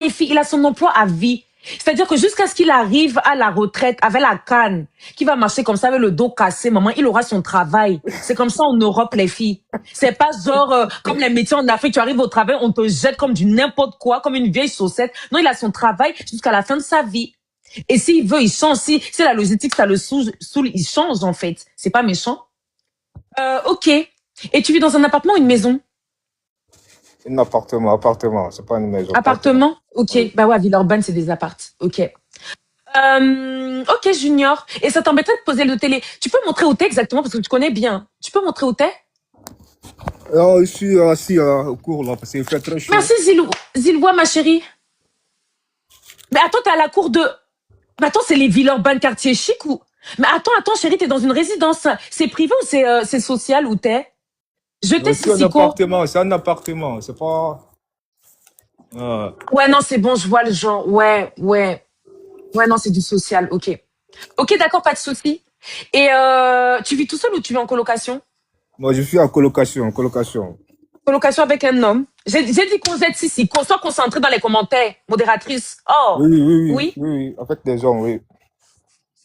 il a son emploi à vie. C'est-à-dire que jusqu'à ce qu'il arrive à la retraite avec la canne, qui va marcher comme ça avec le dos cassé, maman, il aura son travail. C'est comme ça en Europe, les filles. C'est pas genre comme les métiers en Afrique, tu arrives au travail, on te jette comme du n'importe quoi, comme une vieille chaussette. Non, il a son travail jusqu'à la fin de sa vie. Et s'il veut, il change. Si la logistique, ça le saoule, il change en fait. C'est pas méchant. Ok. Et tu vis dans un appartement ou une maison? Un appartement, c'est pas une maison. Appartement? Ok. Oui. Bah ouais, Villeurbanne, c'est des appartes. Ok. Ok, Junior. Et ça t'embêterait de poser le télé. Tu peux montrer où t'es exactement parce que tu connais bien. Tu peux montrer où t'es? Alors, je suis assis au cours là parce qu'il fait très chaud. Merci, Ziloua, ma chérie. Mais attends, t'es à la cour de... Mais attends, c'est les Villeurbanne quartier chic ou... Mais attends, chérie, t'es dans une résidence. C'est privé ou c'est social où t'es? Je Non, t'ai, c'est un Sissiko. appartement, c'est pas. Ouais, non, c'est bon, je vois le genre. Ouais. Ouais, non, c'est du social. Ok. Ok, d'accord, pas de souci. Et tu vis tout seul ou tu vis en colocation? Moi, je suis en colocation. Colocation avec un homme. J'ai dit qu'on jette ici, qu'on soit concentré dans les commentaires, modératrice. Oh, oui, Oui, avec des hommes, oui.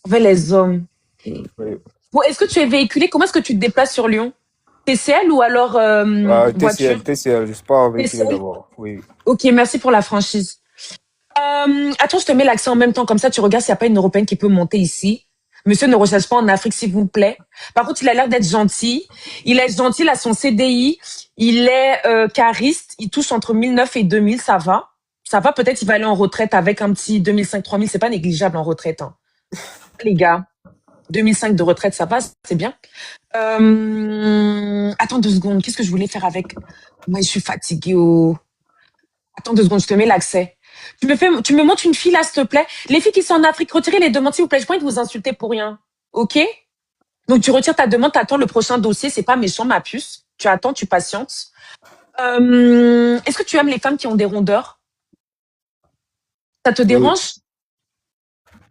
avec les hommes. Ok. Oui. Bon, est-ce que tu es véhiculé? Comment est-ce que tu te déplaces sur Lyon? TCL ou alors voiture? TCL, je suis pas véhiculé TCL? d'abord, oui. Ok, merci pour la franchise. Attends, je te mets l'accent en même temps, comme ça tu regardes s'il n'y a pas une Européenne qui peut monter ici. Monsieur ne recherche pas en Afrique, s'il vous plaît. Par contre, il a l'air d'être gentil. Il est gentil, il a son CDI. Il est cariste. Il touche entre 1009 et 2000, ça va. Ça va, peut-être il va aller en retraite avec un petit 2005-3000. C'est pas négligeable en retraite. Hein. Les gars, 2005 de retraite, ça va, c'est bien. Attends 2 secondes, qu'est-ce que je voulais faire avec... Moi, je suis fatiguée. Oh. Attends 2 secondes, je te mets l'accès. Tu me montres une fille là, s'il te plaît. Les filles qui sont en Afrique, retirez les demandes, s'il vous plaît. Je pas envie de vous insulter pour rien. Ok? Donc tu retires ta demande, t'attends le prochain dossier. C'est pas méchant, ma puce. Tu attends, tu patientes. Est-ce que tu aimes les femmes qui ont des rondeurs? Ça te Oui, dérange?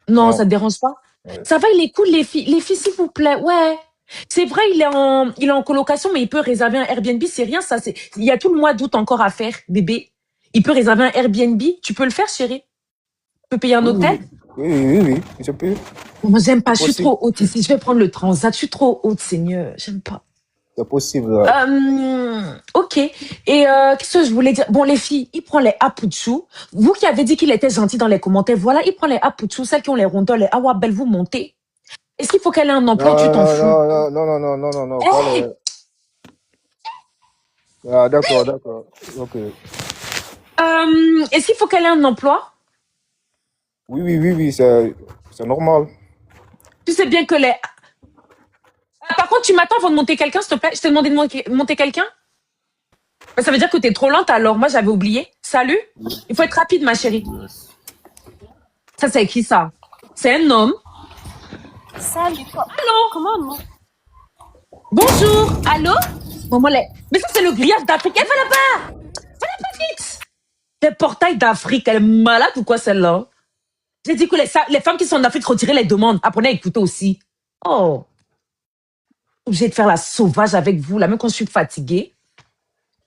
Non, non. ça te dérange pas? Oui. Ça va, il est cool, les filles. Les filles, s'il vous plaît. Ouais. C'est vrai, il est en colocation, mais il peut réserver un Airbnb. C'est rien, ça. Il y a tout le mois d'août encore à faire, bébé. Il peut réserver un Airbnb. Tu peux le faire, chérie? Tu peux payer un Oui, hôtel? oui, je peux. Moi, j'aime pas. C'est Je suis possible. trop haute ici. Je vais prendre le transat. Je suis trop haute, Seigneur. J'aime pas. C'est possible. Ok. Et qu'est-ce que je voulais dire? Bon, les filles, il prend les Apuchou. Vous qui avez dit qu'il était gentil dans les commentaires, voilà, il prend les Apuchou, celles qui ont les rondeurs, les Awabel, vous montez. Est-ce qu'il faut qu'elle ait un emploi ou tu t'en fous? Non, pas Hey, les. Ah, d'accord. Ok. est-ce qu'il faut qu'elle ait un emploi? Oui, c'est normal. Tu sais bien que les... Ah, par contre, tu m'attends avant de monter quelqu'un, s'il te plaît? Je t'ai demandé de monter quelqu'un? Ben, ça veut dire que t'es trop lente alors. Moi, j'avais oublié. Salut? Il faut être rapide, ma chérie. Ça, c'est qui ça? C'est un homme. Salut, Allô? comment non? Bonjour. Allô? Maman, mais ça, c'est le grillage d'Afrique. Elle va là-bas. Va là-bas vite. Le portail d'Afrique. Elle est malade ou quoi, celle-là? J'ai dit que les femmes qui sont en Afrique, retirez les demandes. Apprenez à écouter aussi. Oh. Obligée de faire la sauvage avec vous, là, même quand je suis fatiguée.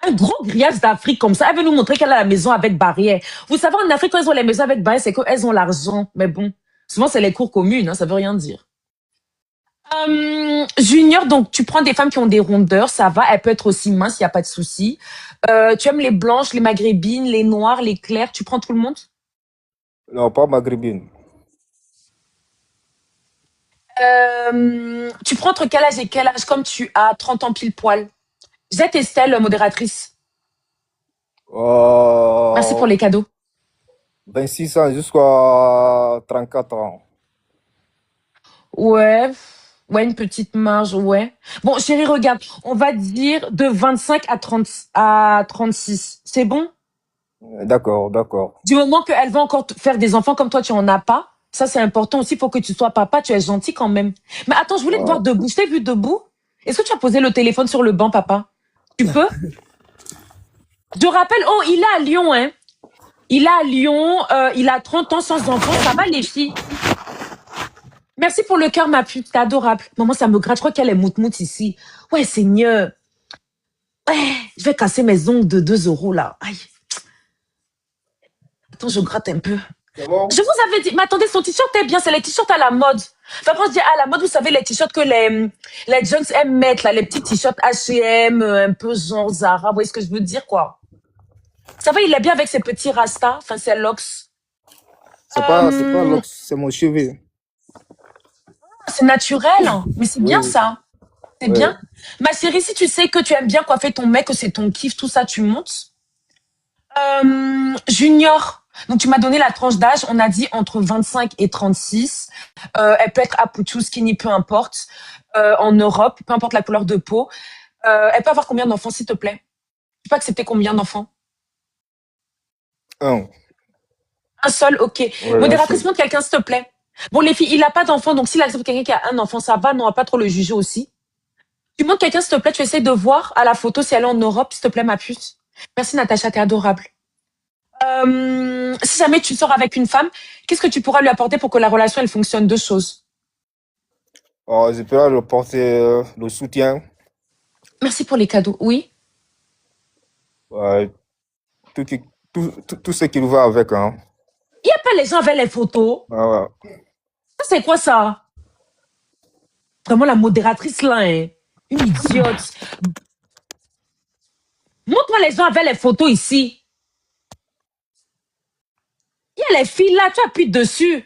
Un gros grillage d'Afrique comme ça. Elle veut nous montrer qu'elle a la maison avec barrière. Vous savez, en Afrique, quand elles ont les maisons avec barrière, c'est qu'elles ont l'argent. Mais bon, souvent, c'est les cours communes, hein, ça veut rien dire. Junior, donc tu prends des femmes qui ont des rondeurs, ça va. Elle peut être aussi mince, il n'y a pas de souci. Tu aimes les blanches, les maghrébines, les noires, les claires. Tu prends tout le monde? Non, pas maghrébine. Tu prends entre quel âge et quel âge comme tu as 30 ans pile poil? Jette Estelle, modératrice. Merci pour les cadeaux. 26 ans jusqu'à 34 ans. Ouais, ouais, une petite marge, ouais. Bon, chérie, regarde, on va dire de 25 à 36. C'est bon? D'accord. Du moment qu'elle va encore faire des enfants comme toi, tu en as pas. Ça, c'est important aussi. Il faut que tu sois papa. Tu es gentil quand même. Mais attends, je voulais te voir debout. Je t'ai vu debout. Est-ce que tu as posé le téléphone sur le banc, papa? Tu peux? Je rappelle, oh, il est à Lyon, hein. Il est à Lyon. Il a 30 ans sans enfant. Ça va, les filles? Merci pour le cœur, ma pute. T'es adorable. Maman, ça me gratte. Je crois qu'elle est moute-moute ici. Ouais, Seigneur. Ouais, je vais casser mes ongles de 2 euros, là. Aïe. Attends, je gratte un peu. C'est bon? Je vous avais dit, mais attendez, son t-shirt est bien, c'est les t-shirts à la mode. Enfin, quand je dis à la mode, vous savez, les t-shirts que les jeunes aiment mettre, là, les petits t-shirts H&M, un peu genre Zara, vous voyez ce que je veux dire, quoi. Ça va, il est bien avec ses petits rastas, enfin, ses locks. C'est pas l'ox, c'est mon cheveu. C'est naturel, hein, mais c'est bien Oui, ça. C'est ouais. bien. Ma chérie, si tu sais que tu aimes bien coiffer ton mec, que c'est ton kiff, tout ça, tu montes. Junior. Donc, tu m'as donné la tranche d'âge. On a dit entre 25 et 36. Elle peut être Aputu, skinny, peu importe. En Europe, peu importe la couleur de peau. Elle peut avoir combien d'enfants, s'il te plaît? Tu peux accepter combien d'enfants? Un. Un seul, ok. Ouais, un Modératrice, seul. montre quelqu'un, s'il te plaît. Bon, les filles, il n'a pas d'enfant, donc s'il accepte quelqu'un qui a un enfant, ça va, on va pas trop le juger aussi. Tu montres quelqu'un, s'il te plaît, tu essaies de voir à la photo si elle est en Europe, s'il te plaît, ma puce. Merci, Natacha, t'es adorable. Si jamais tu sors avec une femme, qu'est-ce que tu pourras lui apporter pour que la relation, elle fonctionne? Deux choses. Je peux leur porter le soutien. Merci pour les cadeaux. Oui. Ouais, tout, tout ce qui va avec. Hein. Il n'y a pas les gens avec les photos. Ah, ouais. Ça, c'est quoi ça? Vraiment la modératrice là, hein. Une idiote. Montre-moi les gens avec les photos ici. Il y a les filles là, tu appuies dessus.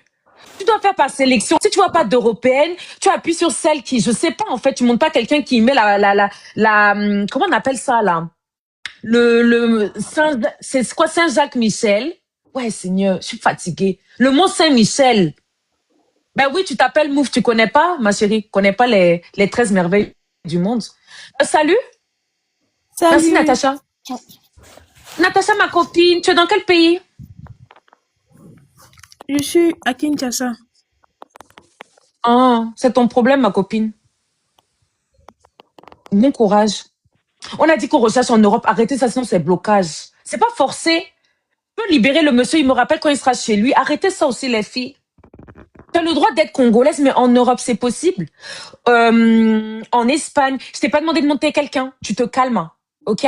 Tu dois faire par sélection. Si tu vois pas d'européenne, tu appuies sur celle qui, je sais pas, en fait, tu montres pas quelqu'un qui met comment on appelle ça, là? C'est quoi, Saint-Jacques-Michel? Ouais, Seigneur, je suis fatiguée. Le mont Saint-Michel. Ben oui, tu t'appelles Mouf, tu connais pas, ma chérie? Tu connais pas les 13 merveilles du monde? Salut. Merci, Salut. Natacha. Natacha, ma copine, tu es dans quel pays? Je suis à Kinshasa. Ah, c'est ton problème, ma copine. Bon courage. On a dit qu'on recherche en Europe. Arrêtez ça, sinon c'est blocage. C'est pas forcé. Tu peux libérer le monsieur, il me rappelle quand il sera chez lui. Arrêtez ça aussi, les filles. Tu as le droit d'être congolaise, mais en Europe, c'est possible. En Espagne, je t'ai pas demandé de monter quelqu'un. Tu te calmes, ok?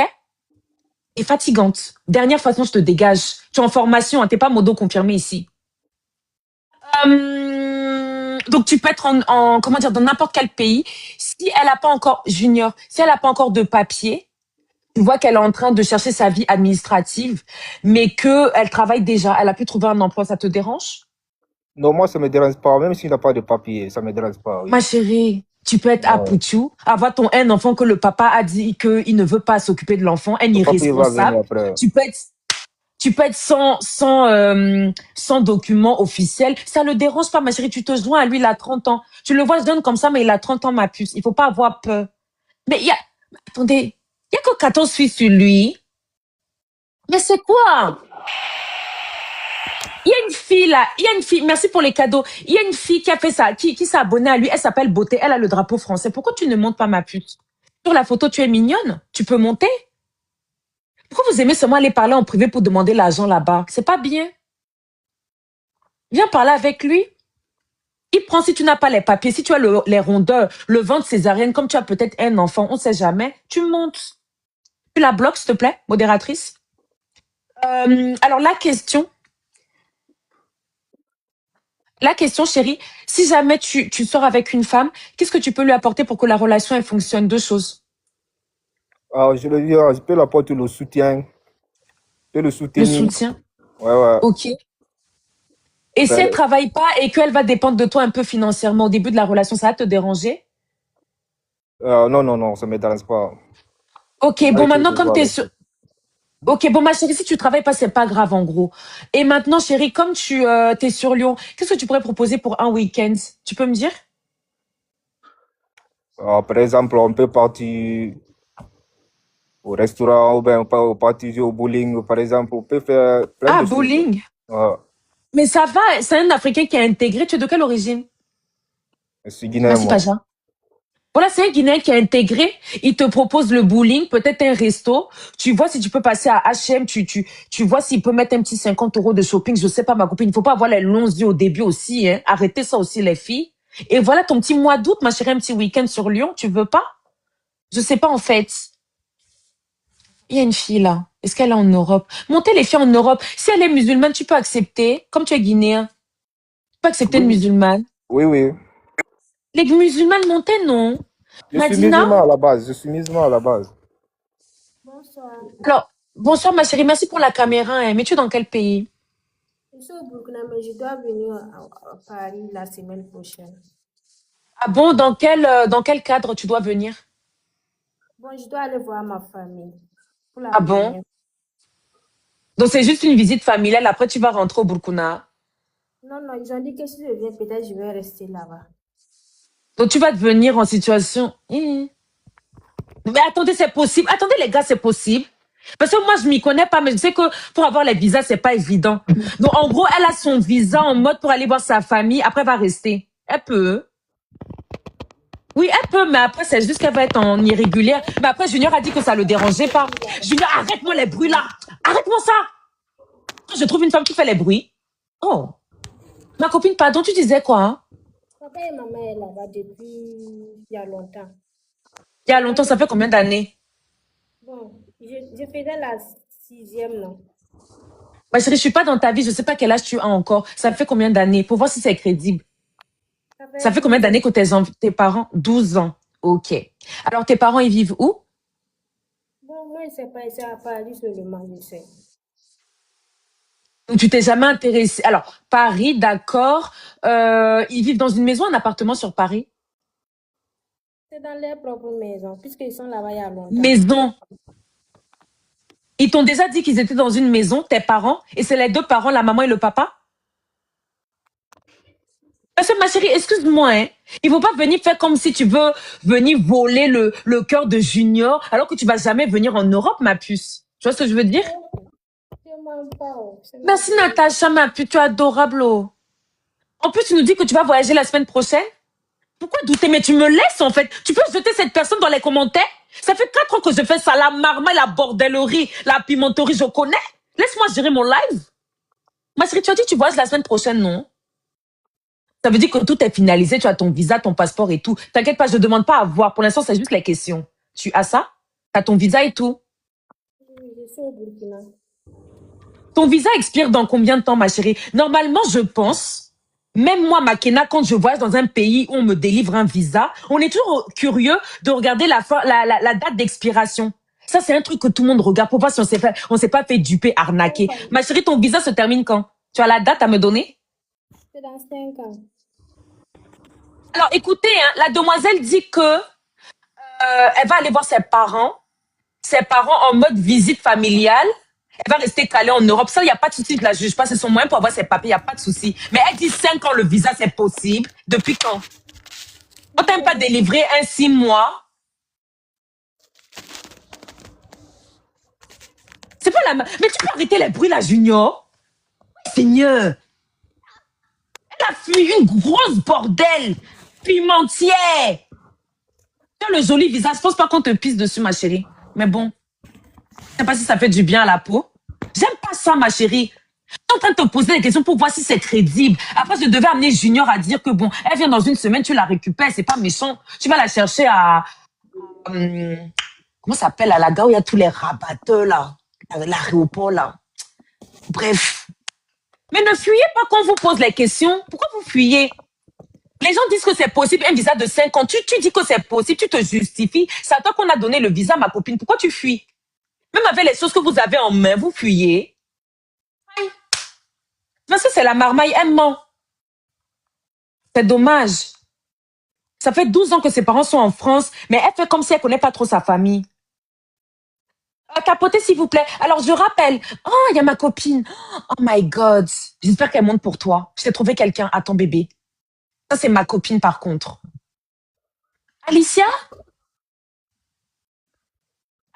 Et fatigante. Dernière façon, je te dégage. Tu es en formation, hein, t'es pas modo confirmé ici. Donc tu peux être comment dire, dans n'importe quel pays. Si elle a pas encore junior, si elle a pas encore de papier, tu vois qu'elle est en train de chercher sa vie administrative, mais que elle travaille déjà, elle a pu trouver un emploi, ça te dérange? Non, moi, ça me dérange pas. Même s'il n'a pas de papier, ça me dérange pas, Ma oui. chérie, tu peux être à Ouais. Pouchou, avoir ton un enfant que le papa a dit qu'il ne veut pas s'occuper de l'enfant, un Le papier va venir irresponsable. après. Tu peux être sans document officiel. Ça le dérange pas, ma chérie. Tu te joins à lui, il a 30 ans. Tu le vois jeune comme ça, mais il a 30 ans, ma puce. Il faut pas avoir peur. Mais attendez, il y a que 14 filles sur lui. Mais c'est quoi? Il y a une fille là, il y a une fille, merci pour les cadeaux. Il y a une fille qui a fait ça, qui s'est abonnée à lui. Elle s'appelle Beauté, elle a le drapeau français. Pourquoi tu ne montes pas, ma puce? Sur la photo, tu es mignonne. Tu peux monter? Pourquoi vous aimez seulement aller parler en privé pour demander l'argent là-bas? C'est pas bien. Viens parler avec lui. Il prend si tu n'as pas les papiers, si tu as les rondeurs, le ventre césarienne, comme tu as peut-être un enfant, on ne sait jamais, tu montes. Tu la bloques, s'il te plaît, modératrice. Alors la question, chérie, si jamais tu sors avec une femme, qu'est-ce que tu peux lui apporter pour que la relation elle fonctionne? Deux choses. Je le dis, je peux l'apporter le soutien. Je peux le Le soutenir. soutien, Ouais, ouais. ok. Et si elle Ben, travaille pas et qu'elle va dépendre de toi un peu financièrement au début de la relation, ça va te déranger? non, non, non, ça me dérange pas. Ok, Pas bon, quelque chose maintenant, de comme voir tu es avec sur... ça. Ok, bon, ma chérie, si tu travailles pas, c'est pas grave, en gros. Et maintenant, chérie, comme tu t'es sur Lyon, qu'est-ce que tu pourrais proposer pour un week-end? Tu peux me dire? Par exemple, on peut partir au restaurant ou bien on peut partir jouer au bowling, par exemple. On peut faire plein Ah, de choses. bowling. Ouais. Mais ça va, c'est un Africain qui est intégré. Tu es de quelle origine? Je suis guinéen, Merci, moi. Paja. Voilà, c'est un Guinéen qui est intégré. Il te propose le bowling, peut-être un resto. Tu vois si tu peux passer à H&M, tu vois s'il peut mettre un petit 50 € de shopping. Je sais pas, ma copine. Il faut pas avoir les longs yeux au début aussi, hein. Arrêtez ça aussi, les filles. Et voilà ton petit mois d'août, ma chérie, un petit week-end sur Lyon. Tu veux pas? Je sais pas, en fait. Il y a une fille là. Est-ce qu'elle est en Europe? Monter les filles en Europe. Si elle est musulmane, tu peux accepter. Comme tu es guinéen, tu peux accepter une Oui, musulmane. oui, oui. Les musulmanes montaient, non. Je suis Madina? musulman à la base. Je suis musulman à la base. Bonsoir. Alors, bonsoir ma chérie, merci pour la caméra, hein. Mais tu es dans quel pays? Je suis au Burkina, mais je dois venir à Paris la semaine prochaine. Ah bon, dans quel cadre tu dois venir? Bon, je dois aller voir ma famille pour la Ah bon? première. Donc c'est juste une visite familiale, après tu vas rentrer au Burkina. Non, non, ils ont dit que si je viens, peut-être je vais rester là-bas. Donc tu vas devenir en situation... Mais attendez, c'est possible. Attendez les gars, c'est possible. Parce que moi, je m'y connais pas, mais je sais que pour avoir les visas, c'est pas évident. Donc en gros, elle a son visa en mode pour aller voir sa famille, après elle va rester. Elle peut. Oui, elle peut, mais après, c'est juste qu'elle va être en irrégulière. Mais après, Junior a dit que ça le dérangeait pas. Junior, arrête-moi les bruits là. Arrête-moi ça. Quand je trouve une femme qui fait les bruits. Oh. Ma copine, pardon, tu disais quoi, hein? Papa et maman est là-bas depuis il y a longtemps. Il y a longtemps, ça fait combien d'années? Bon, je faisais la sixième, non. Ma chérie, je suis pas dans ta vie, je sais pas quel âge tu as encore. Ça fait combien d'années? Pour voir si c'est crédible. Ça Ça fait fait combien 12 ans. d'années que tes parents? 12 ans. Ok. Alors, tes parents, ils vivent où? Bon, moi, je sais pas, c'est à Paris seulement, je sais. Donc, tu t'es jamais intéressé. Alors, Paris, d'accord. Ils vivent dans une maison, un appartement sur Paris? C'est dans leur propre maison, puisqu'ils sont là-bas il y a longtemps. Maison. Ils t'ont déjà dit qu'ils étaient dans une maison, tes parents, et c'est les deux parents, la maman et le papa? Parce que ma chérie, excuse-moi, hein. Il faut pas venir faire comme si tu veux venir voler le cœur de Junior, alors que tu vas jamais venir en Europe, ma puce. Tu vois ce que je veux dire? Je m'en parle. Merci Natacha, ma puce, tu es adorable, oh. En plus, tu nous dis que tu vas voyager la semaine prochaine. Pourquoi douter? Mais tu me laisses, en fait. Tu peux jeter cette personne dans les commentaires? Ça fait 4 ans que je fais ça, la marmaille, la bordellerie, la pimenterie, je connais. Laisse-moi gérer mon live. Ma chérie, tu as dit que tu voyages la semaine prochaine, non? Ça veut dire que tout est finalisé, tu as ton visa, ton passeport et tout. T'inquiète pas, je ne demande pas à voir. Pour l'instant, c'est juste les questions. Tu as ça? Tu as ton visa et tout? Oui, je suis au Burkina. Ton visa expire dans combien de temps, ma chérie? Normalement, je pense, même moi, Makena, quand je voyage dans un pays où on me délivre un visa, on est toujours curieux de regarder la date d'expiration. Ça, c'est un truc que tout le monde regarde pour voir si on s'est pas fait duper, arnaquer. Ma chérie, ton visa se termine quand? Tu as la date à me donner? C'est dans 5 ans. Alors, écoutez, hein, la demoiselle dit que elle va aller voir ses parents en mode visite familiale. Elle va rester calée en Europe. Ça, il n'y a pas de souci, je la juge pas. C'est son moyen pour avoir ses papiers, il n'y a pas de souci. Mais elle dit 5 ans, le visa, c'est possible. Depuis quand? On t'aime pas délivrer un 6 mois. C'est pas la... Mais tu peux arrêter les bruits, là, Junior? Seigneur. Elle a fui une grosse bordel. Pimentière. Tu as le joli visage. Je pense pas qu'on te pisse dessus, ma chérie. Mais bon. Je sais pas si ça fait du bien à la peau. J'aime pas ça, ma chérie. Je suis en train de te poser des questions pour voir si c'est crédible. Après, je devais amener Junior à dire que bon, elle vient dans une semaine, tu la récupères, c'est pas méchant. Tu vas la chercher à... comment ça s'appelle, à la gare où il y a tous les rabatteurs, là. À l'aéroport, là. Bref. Mais ne fuyez pas quand on vous pose les questions. Pourquoi vous fuyez? Les gens disent que c'est possible, un visa de 5 ans. Tu dis que c'est possible, tu te justifies. C'est à toi qu'on a donné le visa, ma copine. Pourquoi tu fuis? Même avec les choses que vous avez en main, vous fuyez. Parce que c'est la marmaille, elle ment. C'est dommage. Ça fait 12 ans que ses parents sont en France, mais elle fait comme si elle connaît pas trop sa famille. Capotez, s'il vous plaît. Alors, je rappelle. Oh, il y a ma copine. Oh my God. J'espère qu'elle monte pour toi. Je t'ai trouvé quelqu'un. Attends, bébé. Ça, c'est ma copine, par contre. Alicia?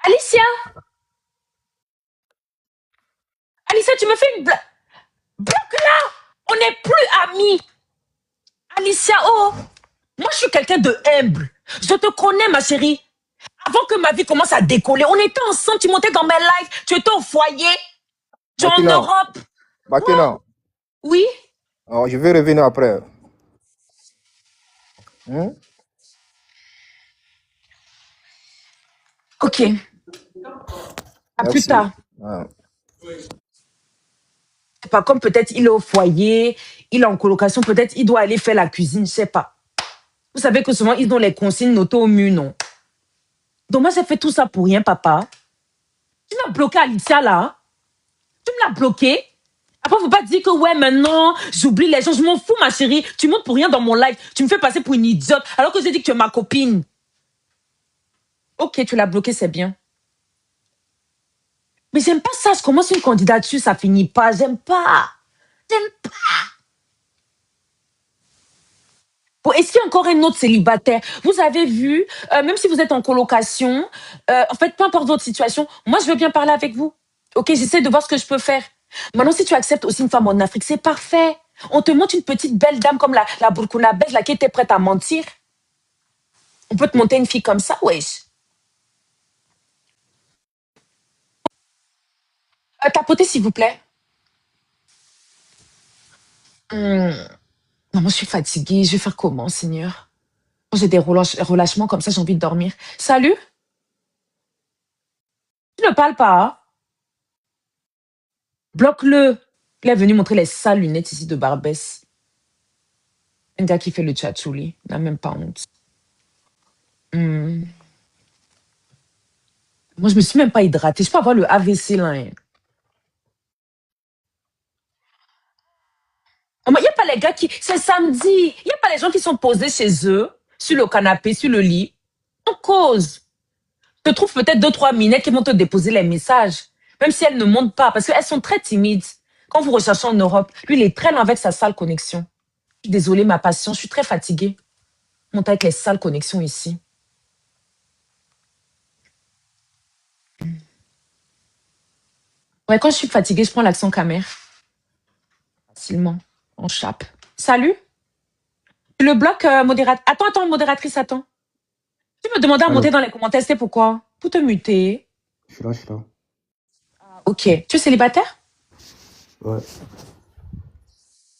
Alicia? Alicia, tu me fais une blague. Bloque là! On n'est plus amis. Alicia, oh! Moi, je suis quelqu'un de humble. Je te connais, ma chérie. Avant que ma vie commence à décoller, on était ensemble, tu montais dans mes lives, tu étais au foyer, tu es en Makena, Europe. Makena, Oui? je vais revenir après. Hmm? Ok. À plus Merci. tard. Ah, C'est pas comme peut-être il est au foyer, il est en colocation, peut-être il doit aller faire la cuisine, je sais pas. Vous savez que souvent, ils ont les consignes notées au mur, non? Donc moi, j'ai fait tout ça pour rien, papa. Tu m'as bloqué Alicia, là. Tu me l'as bloqué. Après, faut pas dire que ouais, maintenant, j'oublie les gens. Je m'en fous, ma chérie. Tu montes pour rien dans mon live. Tu me fais passer pour une idiote alors que j'ai dit que tu es ma copine. Ok, tu l'as bloqué, c'est bien. Mais j'aime pas ça. Je commence une candidature, ça finit pas. J'aime pas. J'aime pas. Bon, est-ce qu'il y a encore un autre célibataire? Vous avez vu, même si vous êtes en colocation, en fait, peu importe votre situation, moi, je veux bien parler avec vous. Ok, j'essaie de voir ce que je peux faire. Maintenant, si tu acceptes aussi une femme en Afrique, c'est parfait. On te montre une petite belle dame comme la Burkinabèse, là, qui était prête à mentir. On peut te monter une fille comme ça, wesh. Tapotez, s'il vous plaît. Non, moi, je suis fatiguée. Je vais faire comment, Seigneur? Quand j'ai des relâchements comme ça, j'ai envie de dormir. Salut? Tu ne parles pas, hein? Bloque-le. Il est venu montrer les sales lunettes ici de Barbès. Un gars qui fait le tchatchouli. Il n'a même pas honte. Moi, je me suis même pas hydratée. Je peux avoir le AVC, là. Hein. Il n'y a pas les gars qui... C'est samedi. Il n'y a pas les gens qui sont posés chez eux, sur le canapé, sur le lit. En cause. Tu trouves peut-être 2, 3 minettes qui vont te déposer les messages. Même si elles ne montent pas. Parce qu'elles sont très timides. Quand vous recherchez en Europe, lui, il est très lent avec sa sale connexion. Je suis désolée, ma patience. Je suis très fatiguée. Monte avec les sales connexions ici. Ouais, quand je suis fatiguée, je prends l'accent camère. Facilement. En chape. Salut. Tu le bloques, modératrice. Attends, modératrice, attends. Tu me demandais à monter Allô? dans les commentaires, c'est pourquoi? Pour te muter. Je suis là. Ok. Tu es célibataire? Ouais.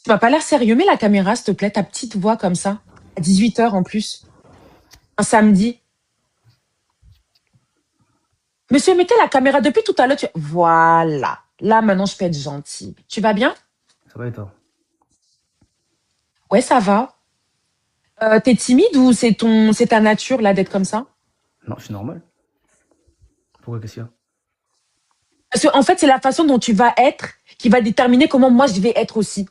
Tu m'as pas l'air sérieux, mais la caméra, s'il te plaît, ta petite voix comme ça. À 18h en plus. Un samedi. Monsieur, mettez la caméra depuis tout à l'heure. Voilà. Là, maintenant, je peux être gentille. Tu vas bien? Ça va et toi? Ouais, ça va. T'es timide ou c'est ta nature, là, d'être comme ça? Non, je suis normal. Pourquoi qu'est-ce qu'il y a? Parce qu'en fait, c'est la façon dont tu vas être qui va déterminer comment moi, je vais être aussi.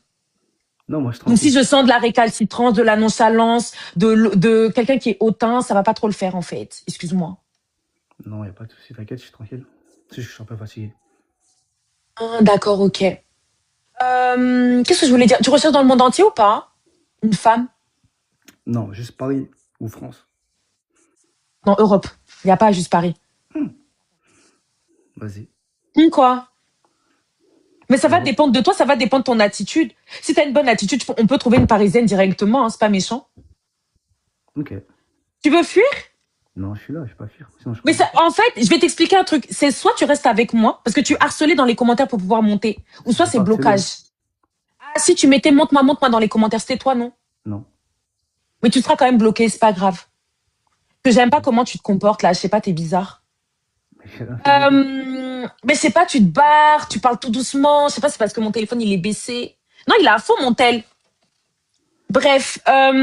Non, moi je suis Donc, si tranquille. je sens de la récalcitrance, de la nonchalance, de quelqu'un qui est hautain, ça va pas trop le faire, en fait. Excuse-moi. Non, y a pas de souci, t'inquiète, je suis tranquille. Si je suis un peu fatigué. Ah, d'accord, ok. Qu'est-ce que je voulais dire? Tu recherches dans le monde entier ou pas? Une femme? Non, juste Paris ou France. Non, Europe. Il n'y a pas juste Paris. Vas-y. Quoi? Mais ça va Europe. dépendre de toi, ça va dépendre de ton attitude. Si tu as une bonne attitude, on peut trouver une Parisienne directement, hein, c'est pas méchant. Ok. Tu veux fuir? Non, je suis là, je suis pas fier. Sinon, je Mais pars. en fait, je vais t'expliquer un truc. C'est soit tu restes avec moi, parce que tu harcelais dans les commentaires pour pouvoir monter, ou soit J'ai c'est pas harcelé. blocage. Ah, si tu mettais monte-moi dans les commentaires, c'était toi, non? Non. Mais tu seras quand même bloqué, c'est pas grave. Que j'aime pas comment tu te comportes là, je sais pas, t'es bizarre. Mais j'ai rien fait de bizarre. Mais je sais pas, tu te barres, tu parles tout doucement, je sais pas, c'est parce que mon téléphone il est baissé. Non, il est à fond mon tel. Bref,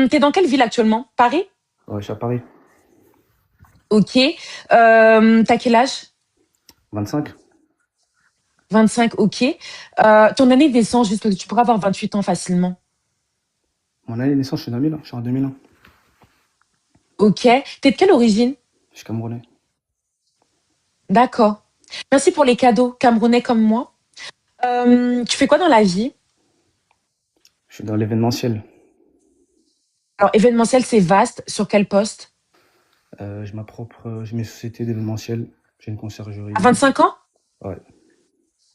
t'es dans quelle ville actuellement? Paris? Ouais, je suis à Paris. Ok. T'as quel âge? 25? 25, ok. Ton année de naissance, juste parce que tu pourras avoir 28 ans facilement. Mon année de naissance, je suis en 2000, je suis en 2001. Ok. T'es de quelle origine? Je suis camerounais. D'accord. Merci pour les cadeaux, Camerounais comme moi. Tu fais quoi dans la vie? Je suis dans l'événementiel. Alors, événementiel, c'est vaste. Sur quel poste? J'ai mes sociétés d'événementiel. J'ai une conciergerie. À 25 ans? Ouais.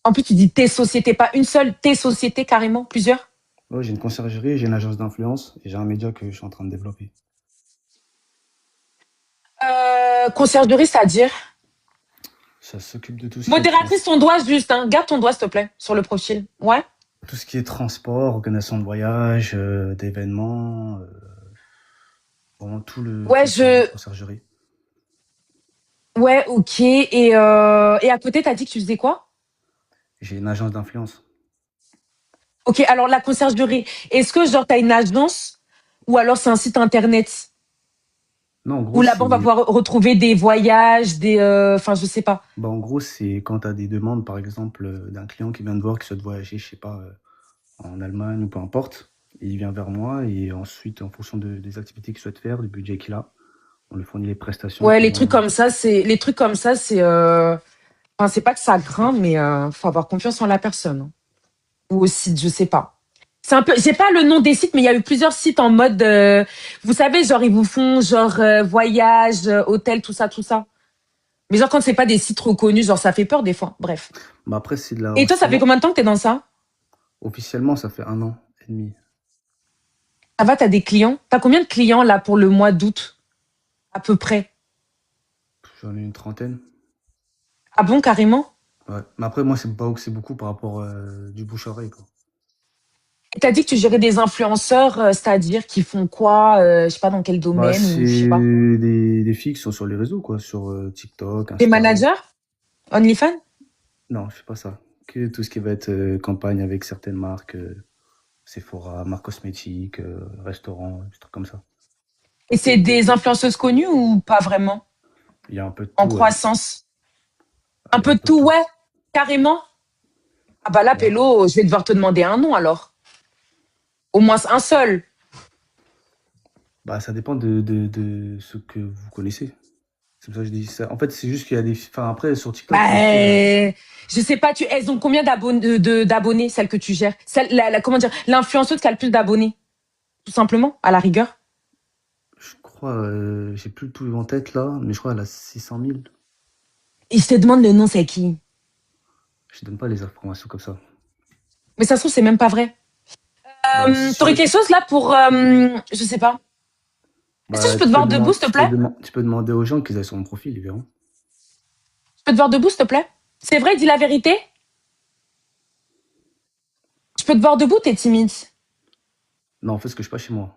En plus, tu dis tes sociétés, pas une seule, tes sociétés carrément, plusieurs? Ouais, j'ai une conciergerie, j'ai une agence d'influence et j'ai un média que je suis en train de développer. Conciergerie, c'est-à-dire? Ça s'occupe de tout ce qui est Modératrice, ton doigt juste, hein. Garde ton doigt, s'il te plaît, sur le profil. Ouais? tout ce qui est transport, organisation de voyage, d'événements, vraiment tout le Ouais, tout la conciergerie. Ouais, ok. Et à côté, t'as dit que tu faisais quoi? J'ai une agence d'influence. Ok, alors la conciergerie, est-ce que genre t'as une agence ou alors c'est un site internet Non, en où gros, là-bas on va c'est pouvoir retrouver des voyages, enfin je sais pas. bah, en gros, c'est quand tu as des demandes, par exemple, d'un client qui vient de voir qui souhaite voyager, je sais pas, en Allemagne ou peu importe. Il vient vers moi et ensuite, en fonction des activités qu'il souhaite faire, du budget qu'il a, on lui fournit les prestations Ouais, qui les trucs vont. comme ça, enfin c'est pas que ça craint, mais faut avoir confiance en la personne, hein. Ou au site, je sais pas. C'est un peu, j'ai pas le nom des sites, mais il y a eu plusieurs sites en mode, vous savez, genre ils vous font genre voyage, hôtel, tout ça, tout ça. Mais genre quand c'est pas des sites reconnus, genre ça fait peur des fois. Bref. Bah après, c'est de la Et toi, ça fait harcèlement. combien de temps que t'es dans ça? Officiellement, ça fait 1 an et demi. Ça va, t'as des clients? T'as combien de clients là pour le mois d'août? À peu près. J'en ai une trentaine. Ah bon, carrément? Ouais. Mais après, moi, c'est beaucoup par rapport du bouche-oreille, quoi. Et t'as dit que tu gérais des influenceurs, c'est-à-dire qui font quoi? Je sais pas dans quel Bah, domaine c'est ou je sais pas. des filles qui sont sur les réseaux, quoi, sur TikTok, Des Insta. managers? OnlyFans? Non, je fais pas ça. Que tout ce qui va être campagne avec certaines marques, Sephora, marques cosmétiques, restaurants, des trucs comme ça. Et c'est des influenceuses connues ou pas vraiment? Il y a un peu de En tout, ouais. croissance? Ah, Un il y a peu un de peu de tout, tout. ouais, carrément. Ah bah là, Il y a- Pélo, je vais devoir te demander un nom alors. Au moins un seul. Bah, ça dépend de ce que vous connaissez. C'est pour ça que je dis ça. En fait, c'est juste qu'il y a des. Enfin, après, sur TikTok, Bah, les filles. je sais pas, elles ont combien d'abonnés, celles que tu gères? Comment dire, l'influenceuse qui a le plus d'abonnés, tout simplement, à la rigueur. Je crois, j'ai plus tout en tête là, mais je crois qu'elle a 600 000. Et je te demande le nom, c'est qui? Je donne pas les informations comme ça. Mais ça se trouve, c'est même pas vrai. Bah, T'aurais quelque chose là pour, je sais pas. Est-ce que je bah, peux te voir debout, s'il te plaît? tu peux demander aux gens qu'ils aillent sur mon profil, ils verront. Je peux te voir debout, s'il te plaît? C'est vrai, dis la vérité? Je peux te voir debout, t'es timide. Non, en fait, ce que je suis pas chez moi.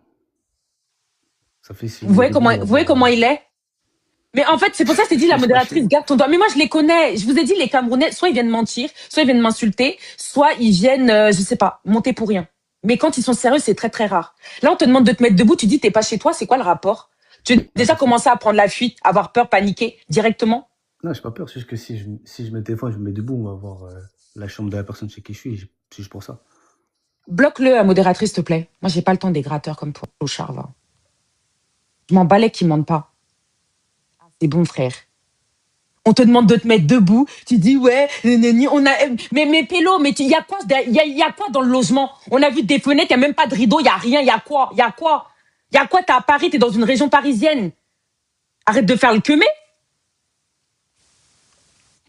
Ça fait si je Vous me mets voyez debout, on va vous voyez voir. comment il est? Mais en fait, c'est pour ça que je t'ai dit, la Je suis pas chez modératrice, moi. garde ton doigt. Mais moi, je les connais. Je vous ai dit, les Camerounais, soit ils viennent mentir, soit ils viennent m'insulter, soit ils viennent, je sais pas, monter pour rien. Mais quand ils sont sérieux, c'est très, très rare. Là, on te demande de te mettre debout, tu dis, t'es pas chez toi, c'est quoi le rapport? Tu as Non, déjà commencé à prendre la fuite, avoir peur, paniquer directement? non, j'ai pas peur. C'est juste que si je mets le téléphone, je me mets debout, on va voir la chambre de la personne chez qui je suis. C'est juste pour ça. Bloque-le, la modératrice, s'il te plaît. Moi, j'ai pas le temps des gratteurs comme toi, au va. Je m'en balais qu'ils mentent pas. C'est bon, frère. On te demande de te mettre debout, tu dis ouais, on a mais Pélo, mais il y a quoi y a quoi dans le logement? On a vu des fenêtres, il y a même pas de rideau, il y a rien, il y a quoi? Il y a quoi? Il y a quoi? T'es à Paris, t'es dans une région parisienne. Arrête de faire le queumé.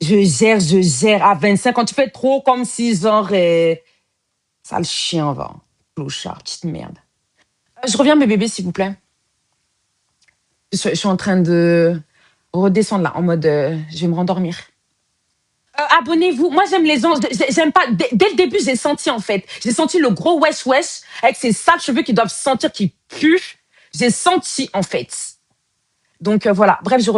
Je gère à 25 quand tu fais trop comme 6 ans sale chien va. Clochard, petite merde. Je reviens mes bébés s'il vous plaît. Je suis en train de redescendre là en mode je vais me rendormir. Abonnez-vous. Moi, j'aime les anges. J'aime pas. Dès le début, j'ai senti, en fait. J'ai senti le gros wesh wesh avec ses sales cheveux qui doivent sentir qui puent. J'ai senti, en fait. Donc, voilà. Bref, je